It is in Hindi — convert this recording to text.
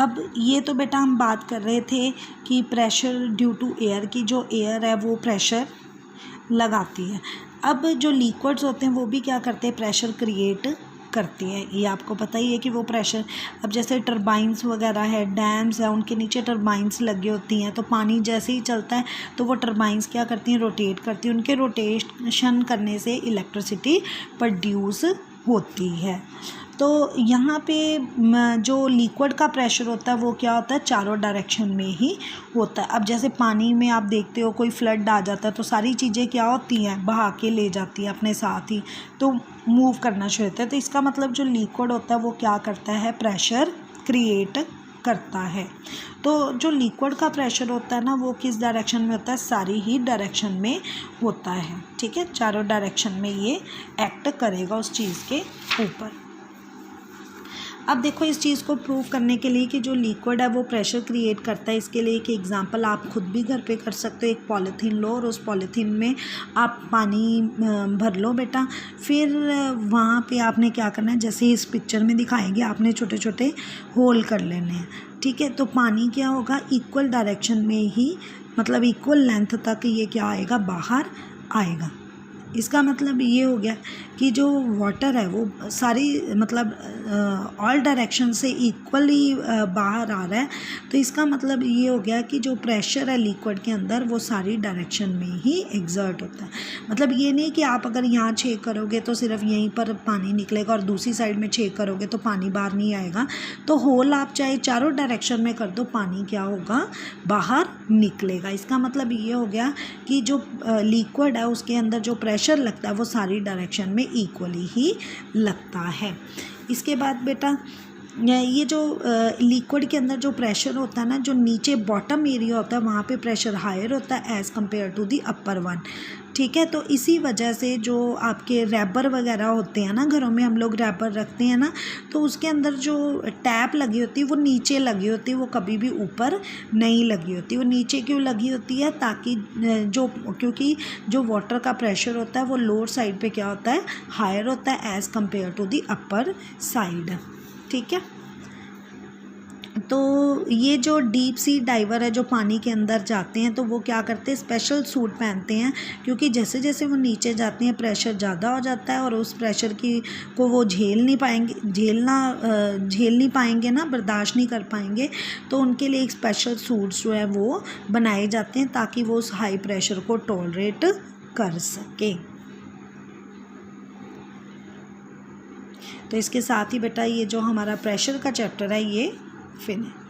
अब ये तो बेटा हम बात कर रहे थे कि प्रेशर ड्यू टू एयर की, जो एयर है वो प्रेशर लगाती है। अब जो लिक्विड्स होते हैं वो भी क्या करते हैं, प्रेशर क्रिएट करती है। ये आपको पता ही है कि वो प्रेशर, अब जैसे टरबाइंस वगैरह है, डैम्स है, उनके नीचे टरबाइंस लगी होती हैं, तो पानी जैसे ही चलता है तो वो टरबाइंस क्या करती हैं, रोटेट करती हैं। उनके रोटेशन करने से इलेक्ट्रिसिटी प्रोड्यूस होती है। तो यहाँ पे जो लिक्विड का प्रेशर होता है वो क्या होता है, चारों डायरेक्शन में ही होता है। अब जैसे पानी में आप देखते हो कोई फ्लड आ जाता है तो सारी चीज़ें क्या होती हैं, बहा के ले जाती है अपने साथ ही, तो मूव करना शुरू होता है। तो इसका मतलब जो लिक्विड होता है वो क्या करता है, प्रेशर क्रिएट करता है। तो जो लिक्विड का प्रेशर होता है ना वो किस डायरेक्शन में होता है, सारी ही डायरेक्शन में होता है। ठीक है, चारों डायरेक्शन में ये एक्ट करेगा उस चीज़ के ऊपर। अब देखो इस चीज़ को प्रूव करने के लिए कि जो लिक्विड है वो प्रेशर क्रिएट करता है, इसके लिए एक एग्जांपल आप खुद भी घर पे कर सकते हो। एक पॉलीथीन लो और उस पॉलीथीन में आप पानी भर लो बेटा। फिर वहाँ पे आपने क्या करना है, जैसे इस पिक्चर में दिखाएंगे, आपने छोटे छोटे होल कर लेने हैं। ठीक है, तो पानी क्या होगा, इक्वल डायरेक्शन में ही, मतलब इक्वल लेंथ तक ये क्या आएगा, बाहर आएगा। इसका मतलब ये हो गया कि जो वाटर है वो सारी, मतलब ऑल डायरेक्शन से इक्वली बाहर आ रहा है। तो इसका मतलब ये हो गया कि जो प्रेशर है लिक्विड के अंदर वो सारी डायरेक्शन में ही एग्जर्ट होता है। मतलब ये नहीं कि आप अगर यहाँ छेक करोगे तो सिर्फ यहीं पर पानी निकलेगा और दूसरी साइड में छेक करोगे तो पानी बाहर नहीं आएगा। तो होल आप चाहे चारों डायरेक्शन में कर दो, पानी क्या होगा, बाहर निकलेगा। इसका मतलब ये हो गया कि जो लिक्विड है उसके अंदर जो प्रेशर लगता है वो सारी डायरेक्शन में इक्वली ही लगता है। इसके बाद बेटा ये जो लिक्विड के अंदर जो प्रेशर होता है ना, जो नीचे बॉटम एरिया होता है वहाँ पे प्रेशर हायर होता है as compare to the upper one. ठीक है, तो इसी वजह से जो आपके रैबर वगैरह होते हैं ना, घरों में हम लोग रैबर रखते हैं ना, तो उसके अंदर जो टैप लगी होती है वो नीचे लगी होती है, वो कभी भी ऊपर नहीं लगी होती। वो नीचे क्यों लगी होती है, ताकि क्योंकि जो वाटर का प्रेशर होता है वो लोअर साइड पे क्या होता है, हायर होता है as compare to the upper side. ठीक है, तो ये जो डीप सी डाइवर है जो पानी के अंदर जाते हैं तो वो क्या करते हैं, स्पेशल सूट पहनते हैं, क्योंकि जैसे जैसे वो नीचे जाते हैं प्रेशर ज़्यादा हो जाता है और उस प्रेशर को वो झेल नहीं पाएंगे ना, बर्दाश्त नहीं कर पाएंगे। तो उनके लिए एक स्पेशल सूट्स जो है वो बनाए जाते हैं ताकि वो उस हाई प्रेशर को टॉलरेट कर सके। तो इसके साथ ही बेटा ये जो हमारा प्रेशर का चैप्टर है ये फिनिश।